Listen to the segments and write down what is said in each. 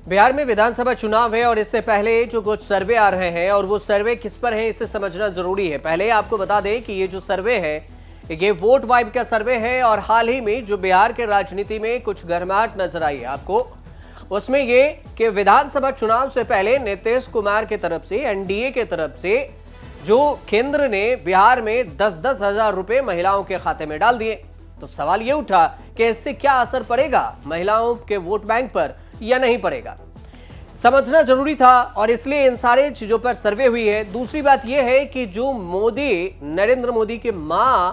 बिहार में विधानसभा चुनाव है और इससे पहले जो कुछ सर्वे आ रहे हैं और वो सर्वे किस पर है इसे समझना जरूरी है। पहले आपको बता दें कि ये जो सर्वे है ये वोट वाइब का सर्वे है और हाल ही में जो बिहार के राजनीति में कुछ गर्माहट नजर आई है आपको, उसमें ये कि विधानसभा चुनाव से पहले नीतीश कुमार की तरफ से, एनडीए की तरफ से जो केंद्र ने बिहार में 10-10 हजार रुपए महिलाओं के खाते में डाल दिए। तो सवाल ये उठा कि इससे क्या असर पड़ेगा महिलाओं के वोट बैंक पर या नहीं पड़ेगा, समझना जरूरी था और इसलिए इन सारे चीजों पर सर्वे हुई है। दूसरी बात यह है कि जो नरेंद्र मोदी के मां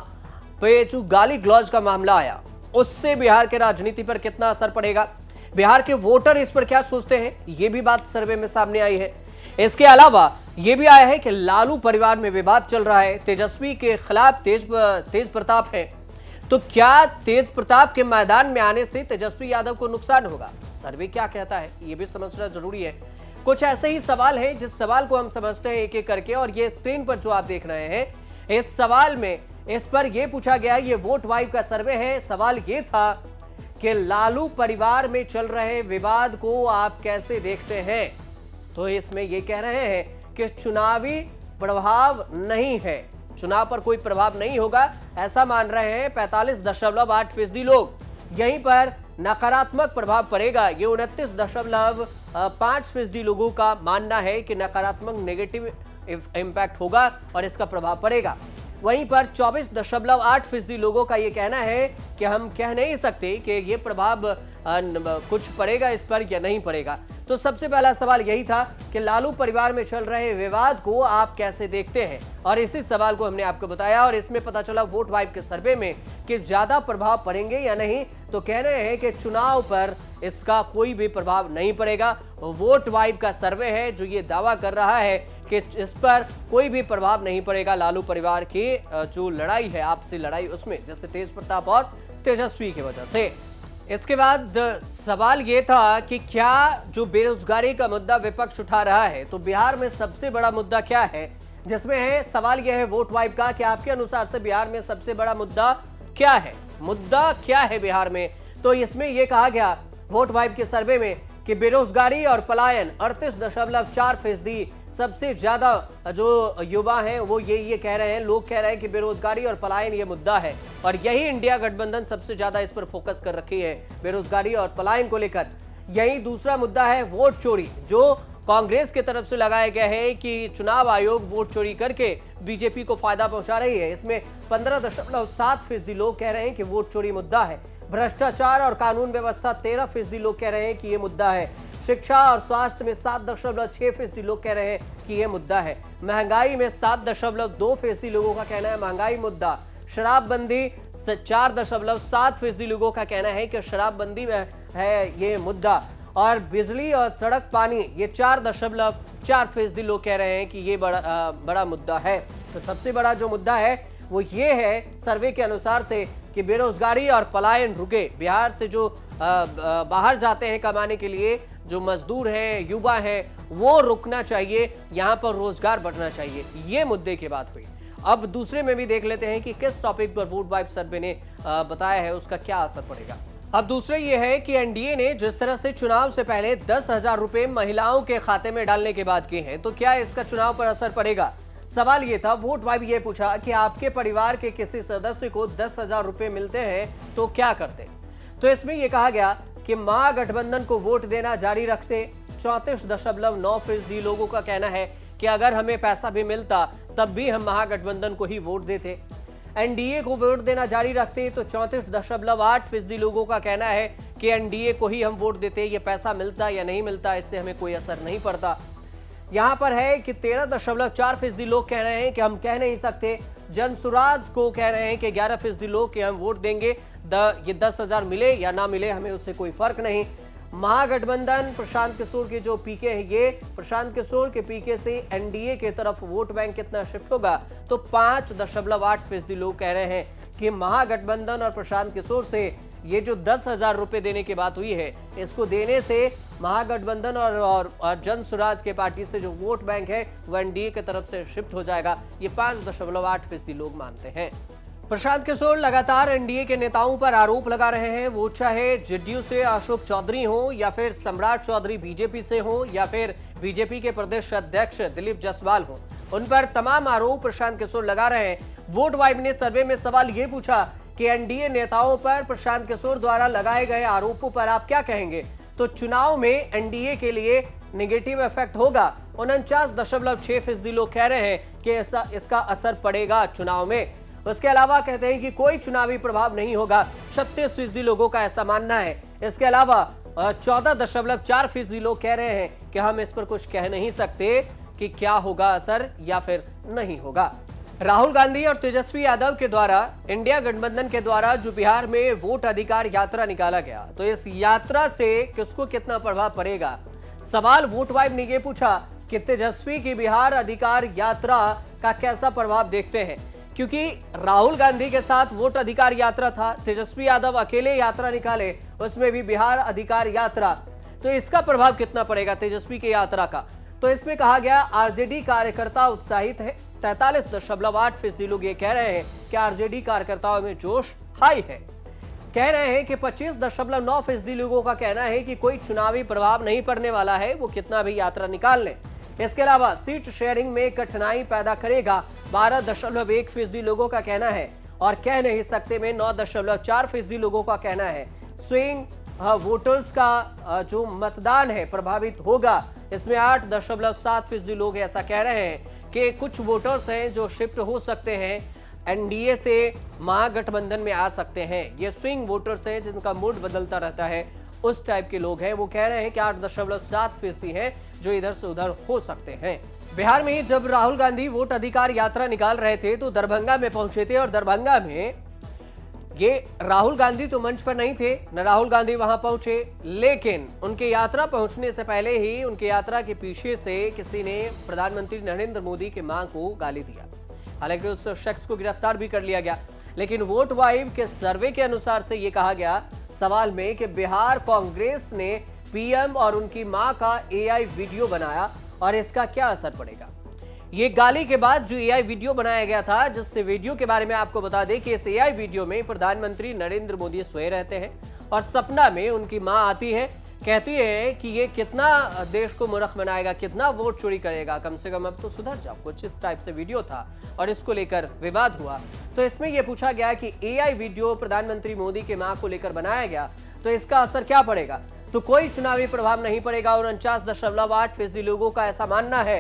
पे जो गाली गलौज का मामला आया, उससे बिहार के राजनीति पर कितना असर पड़ेगा, बिहार के वोटर इस पर क्या सोचते हैं, यह भी बात सर्वे में सामने आई है। इसके अलावा यह भी आया है कि लालू परिवार में विवाद चल रहा है, तेजस्वी के खिलाफ तेज प्रताप है, तो क्या तेज प्रताप के मैदान में आने से तेजस्वी यादव को नुकसान होगा, सर्वे क्या कहता है यह भी समझना जरूरी है। कुछ ऐसे ही सवाल हैं जिस सवाल को हम समझते हैं एक एक करके, और ये स्क्रीन पर जो आप देख रहे हैं इस सवाल में इस पर यह पूछा गया, ये वोट वाइब का सर्वे है। सवाल यह था कि लालू परिवार में चल रहे विवाद को आप कैसे देखते हैं, तो इसमें यह कह रहे हैं कि चुनावी प्रभाव नहीं है, चुनाव पर कोई प्रभाव नहीं होगा, ऐसा मान रहे हैं 45.8% लोग। यहीं पर नकारात्मक प्रभाव पड़ेगा, ये 29.5% लोगों का मानना है कि नकारात्मक नेगेटिव इंपैक्ट होगा और इसका प्रभाव पड़ेगा। वहीं पर 24.8% लोगों का यह कहना है कि हम कह नहीं सकते कि यह प्रभाव कुछ पड़ेगा इस पर या नहीं पड़ेगा। तो सबसे पहला सवाल यही था कि लालू परिवार में चल रहे विवाद को आप कैसे देखते हैं, और इसी सवाल को हमने आपको बताया और इसमें पता चला वोट वाइब के सर्वे में कि ज्यादा प्रभाव पड़ेंगे या नहीं, तो कह रहे हैं कि चुनाव पर इसका कोई भी प्रभाव नहीं पड़ेगा। वोट वाइब का सर्वे है जो ये दावा कर रहा है कि इस पर कोई भी प्रभाव नहीं पड़ेगा लालू परिवार की जो लड़ाई है, आपसी लड़ाई, उसमें जैसे तेज प्रताप और तेजस्वी की वजह से। इसके बाद सवाल यह था कि क्या जो बेरोजगारी का मुद्दा विपक्ष उठा रहा है, तो बिहार में सबसे बड़ा मुद्दा क्या है, जिसमें है सवाल यह है वोट वाइब का कि आपके अनुसार से बिहार में सबसे बड़ा मुद्दा क्या है, मुद्दा क्या है बिहार में। तो इसमें यह कहा गया वोट वाइब के सर्वे में कि बेरोजगारी और पलायन 38.4%, सबसे ज्यादा जो युवा हैं वो ये कह रहे हैं, लोग कह रहे हैं कि बेरोजगारी और पलायन ये मुद्दा है, और यही इंडिया गठबंधन सबसे ज्यादा इस पर फोकस कर रखी है बेरोजगारी और पलायन को लेकर। यही दूसरा मुद्दा है वोट चोरी, जो कांग्रेस की तरफ से लगाया गया है कि चुनाव आयोग वोट चोरी करके बीजेपी को फायदा पहुंचा रही है। इसमें 15.7% लोग कह रहे हैं कि वोट चोरी मुद्दा है। भ्रष्टाचार और कानून व्यवस्था 13% लोग कह रहे हैं कि यह मुद्दा है। शिक्षा और स्वास्थ्य में 7.6% लोग कह रहे हैं कि यह मुद्दा है। महंगाई में 7.2% लोगों का कहना है महंगाई मुद्दा। शराबबंदी 4.7% लोगों का कहना है कि शराबबंदी में है ये मुद्दा। और बिजली और सड़क पानी ये 4.4% लोग कह रहे हैं कि ये बड़ा मुद्दा है। तो सबसे बड़ा जो मुद्दा है वो ये है सर्वे के अनुसार से कि बेरोजगारी और पलायन रुके। बिहार से जो बाहर जाते हैं कमाने के लिए, जो मजदूर हैं, युवा हैं, वो रुकना चाहिए, यहाँ पर रोजगार बढ़ना चाहिए। ये मुद्दे की बात हुई। अब दूसरे में भी देख लेते हैं कि किस टॉपिक पर वोट वाइब सर्वे ने बताया है, उसका क्या असर पड़ेगा। अब दूसरा ये है कि एनडीए ने जिस तरह से चुनाव से पहले 10,000 रुपए महिलाओं के खाते में डालने के बाद किए हैं, तो क्या इसका चुनाव पर असर पड़ेगा। सवाल ये था, वोट वाइब ये पूछा कि आपके परिवार के किसी सदस्य को 10,000 रुपए मिलते हैं तो क्या करते। तो इसमें यह कहा गया कि महागठबंधन को वोट देना जारी रखते। 34.9% लोगों का कहना है कि अगर हमें पैसा भी मिलता तब भी हम महागठबंधन को ही वोट देते। एनडीए को वोट देना जारी रखते तो 34.8% लोगों का कहना है कि एनडीए को ही हम वोट देते, ये पैसा मिलता या नहीं मिलता इससे हमें कोई असर नहीं पड़ता। यहां पर है कि 13.4% लोग कह रहे हैं कि हम कह नहीं सकते। जनसुराज को कह रहे हैं कि 11% लोग कि हम वोट देंगे, ये 10,000 मिले या ना मिले हमें उससे कोई फर्क नहीं। महागठबंधन प्रशांत किशोर के जो पीके है, ये प्रशांत किशोर के पीके से एनडीए के तरफ वोट बैंक कितना शिफ्ट होगा, तो 5.8% लोग कह रहे हैं कि महागठबंधन और प्रशांत किशोर से ये जो 10,000 रुपए देने की बात हुई है, इसको देने से महागठबंधन और जन स्वराज के पार्टी से जो वोट बैंक है वो एनडीए की तरफ से शिफ्ट हो जाएगा। ये 5.8% लोग मानते हैं। प्रशांत किशोर लगातार एनडीए के नेताओं पर आरोप लगा रहे हैं, वो चाहे जेडीयू से अशोक चौधरी हो या फिर सम्राट चौधरी बीजेपी से हो या फिर बीजेपी के प्रदेश अध्यक्ष दिलीप जायसवाल हो, उन पर तमाम आरोप प्रशांत किशोर लगा रहे हैं। वोट वाइब ने सर्वे में सवाल ये पूछा कि एनडीए नेताओं पर प्रशांत किशोर द्वारा लगाए गए आरोपों पर आप क्या कहेंगे, तो चुनाव में एनडीए के लिए नेगेटिव इफेक्ट होगा। 49.6% लोग कह रहे हैं कि इसका असर पड़ेगा चुनाव में। उसके अलावा कहते हैं कि कोई चुनावी प्रभाव नहीं होगा, 36% लोगों का ऐसा मानना है। इसके अलावा 14.4% लोग कह रहे हैं कि हम इस पर कुछ कह नहीं सकते कि क्या होगा असर या फिर नहीं होगा। राहुल गांधी और तेजस्वी यादव के द्वारा इंडिया गठबंधन के द्वारा जो बिहार में वोट अधिकार यात्रा निकाला गया, तो इस यात्रा से किसको कितना प्रभाव पड़ेगा। सवाल वोट वाइब ने यह पूछा कि तेजस्वी की बिहार अधिकार यात्रा का कैसा प्रभाव देखते हैं, क्योंकि राहुल गांधी के साथ वोट अधिकार यात्रा था, तेजस्वी यादव अकेले यात्रा निकाले, उसमें भी बिहार अधिकार यात्रा, तो इसका प्रभाव कितना पड़ेगा तेजस्वी की यात्रा का। तो इसमें कहा गया आरजेडी कार्यकर्ता उत्साहित है, 43.8% लोग ये कह रहे हैं कि आरजेडी कार्यकर्ताओं में जोश हाई है। कह रहे हैं कि 25.9% लोगों का कहना है कि कोई चुनावी प्रभाव नहीं पड़ने वाला है, वो कितना भी यात्रा निकाल लें। इसके अलावा सीट शेयरिंग में कठिनाई पैदा करेगा, 12.1% लोगों का कहना है, और कह नहीं सकते में 9.4% लोगों का कहना है। स्विंग वोटर्स का जो मतदान है प्रभावित होगा, इसमें 8.7% लोग ऐसा कह रहे हैं कि कुछ वोटर्स हैं जो शिफ्ट हो सकते हैं, एनडीए से महागठबंधन में आ सकते हैं। ये स्विंग वोटर्स हैं जिनका मूड बदलता रहता है, उस टाइप के लोग हैं। वो कह रहे हैं कि 8.7% हैं जो इधर से उधर हो सकते हैं। बिहार में जब राहुल गांधी वोट अधिकार यात्रा निकाल रहे थे तो दरभंगा में पहुंचे थे, और दरभंगा में ये राहुल गांधी तो मंच पर नहीं थे, न राहुल गांधी वहां पहुंचे, लेकिन उनके यात्रा पहुंचने से पहले ही उनके यात्रा के पीछे से किसी ने प्रधानमंत्री नरेंद्र मोदी की मां को गाली दिया। हालांकि उस शख्स को गिरफ्तार भी कर लिया गया, लेकिन वोट वाइब के सर्वे के अनुसार से यह कहा गया सवाल में कि बिहार कांग्रेस ने पीएम और उनकी मां का एआई वीडियो बनाया और इसका क्या असर पड़ेगा। ये गाली के बाद जो एआई वीडियो बनाया गया था, जिस वीडियो के बारे में आपको बता दें कि इस एआई वीडियो में प्रधानमंत्री नरेंद्र मोदी सोए रहते हैं और सपना में उनकी मां आती है, कहती है कि ये कितना देश को मूर्ख बनाएगा, कितना वोट चोरी करेगा, कम से कम अब तो सुधर जाओ। कुछ इस टाइप से वीडियो था और इसको लेकर विवाद हुआ। तो इसमें यह पूछा गया कि एआई वीडियो प्रधानमंत्री मोदी के मां को लेकर बनाया गया, तो इसका असर क्या पड़ेगा। तो कोई चुनावी प्रभाव नहीं पड़ेगा, 49.8% लोगों का ऐसा मानना है।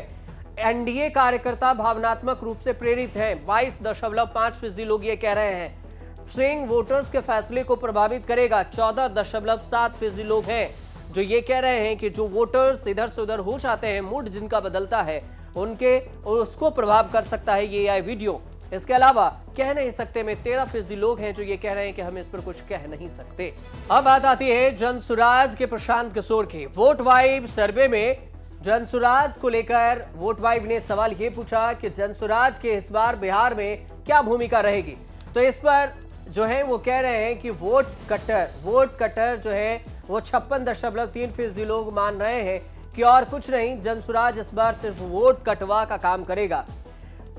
एनडीए कार्यकर्ता भावनात्मक रूप से प्रेरित हैं, 22.5% लोग ये कह रहे हैं। स्विंग वोटर्स के फैसले को प्रभावित करेगा, 14.7% लोग हैं जो ये कह रहे हैं कि जो वोटर्स इधर से उधर हो जाते हैं, मूड जिनका बदलता है, उनके उसको प्रभाव कर सकता है ये एआई वीडियो। इसके अलावा कह नहीं सकते में 13% लोग हैं जो ये कह रहे हैं कि हम इस पर कुछ कह नहीं सकते। अब बात आती है जनसुराज के प्रशांत किशोर की। वोट वाइब सर्वे में जनसुराज को लेकर वोट वाइब ने सवाल ये पूछा कि जनसुराज के इस बार बिहार में क्या भूमिका रहेगी। तो इस पर जो है वो कह रहे हैं कि वोट कटर जो है वो 56.3% लोग मान रहे हैं कि और कुछ नहीं, जनसुराज इस बार सिर्फ वोट कटवा का काम करेगा।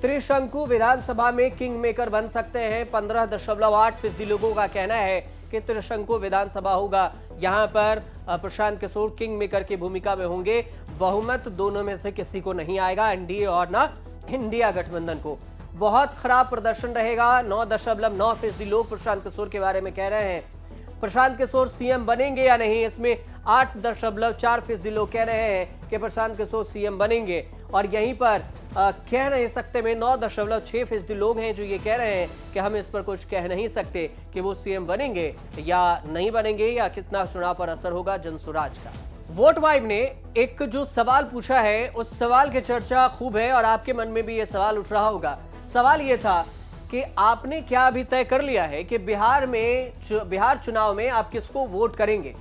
त्रिशंकु विधानसभा में किंग मेकर बन सकते हैं, 15.8% लोगों का कहना है कि त्रिशंकु विधानसभा होगा, यहाँ पर प्रशांत किशोर किंग मेकर की भूमिका में होंगे। बहुमत दोनों में से किसी को नहीं आएगा, एनडीए और ना इंडिया गठबंधन को। बहुत खराब प्रदर्शन रहेगा, 9.9% लोग प्रशांत किशोर के बारे में कह रहे हैं। प्रशांत किशोर सीएम बनेंगे या नहीं, इसमें 8.4% लोग कह रहे हैं कि प्रशांत किशोर सीएम बनेंगे, और यहीं पर कह नहीं सकते में 9.6% लोग हैं जो ये कह रहे हैं कि हम इस पर कुछ कह नहीं सकते कि वो सीएम बनेंगे या नहीं बनेंगे, या कितना चुनाव पर असर होगा जनसुराज का। वोट वाइब ने एक जो सवाल पूछा है, उस सवाल की चर्चा खूब है और आपके मन में भी ये सवाल उठ रहा होगा। सवाल ये था कि आपने क्या अभी तय कर लिया है कि बिहार चुनाव में आप किसको वोट करेंगे।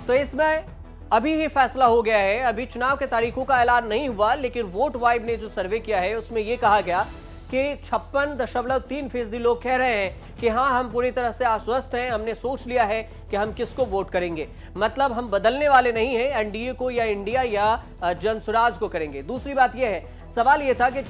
तो इसमें अभी ही फैसला हो गया है, अभी चुनाव के तारीखों का ऐलान नहीं हुआ, लेकिन वोट वाइब ने जो सर्वे किया है उसमें यह कहा गया कि 56.3% लोग कह रहे हैं कि हाँ, हम पूरी तरह से आश्वस्त हैं, हमने सोच लिया है कि हम किसको वोट करेंगे। मतलब हम बदलने वाले नहीं हैं, एनडीए को या इंडिया या जनसुराज को करेंगे। दूसरी बात यह है, सवाल यह था कि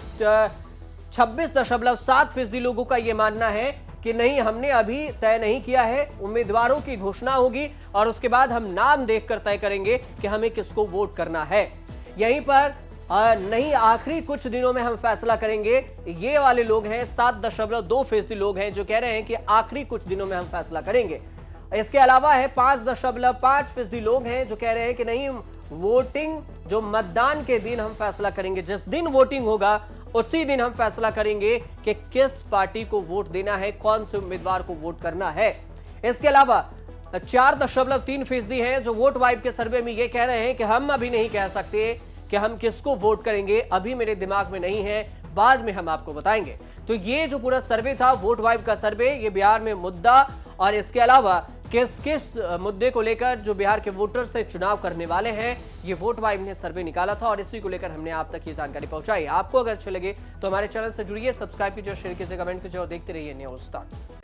26.7% लोगों का यह मानना है कि नहीं, हमने अभी तय नहीं किया है, उम्मीदवारों की घोषणा होगी और उसके बाद हम नाम देखकर तय करेंगे कि हमें किसको वोट करना है। यहीं पर नहीं, आखिरी कुछ दिनों में हम फैसला करेंगे, ये वाले लोग हैं 7.2% लोग हैं जो कह रहे हैं कि आखिरी कुछ दिनों में हम फैसला करेंगे। इसके अलावा है 5.5% लोग हैं जो कह रहे हैं कि नहीं, वोटिंग जो मतदान के दिन हम फैसला करेंगे, जिस दिन वोटिंग होगा उसी दिन हम फैसला करेंगे कि किस पार्टी को वोट देना है, कौन से उम्मीदवार को वोट करना है। इसके अलावा 4.3% हैं जो वोट वाइब के सर्वे में ये कह रहे हैं कि हम अभी नहीं कह सकते कि हम किसको वोट करेंगे, अभी मेरे दिमाग में नहीं है, बाद में हम आपको बताएंगे। तो ये जो पूरा सर्वे था, वोट वाइब का सर्वे, ये बिहार में मुद्दा और इसके अलावा किस किस मुद्दे को लेकर जो बिहार के वोटर से चुनाव करने वाले हैं, ये वोट वाइब ने सर्वे निकाला था और इसी को लेकर हमने आप तक ये जानकारी पहुंचाई। आपको अगर अच्छे लगे तो हमारे चैनल से जुड़िए, सब्सक्राइब कीजिए, शेयर कीजिए, कमेंट कीजिए और देखते रहिए न्यूज़ तक।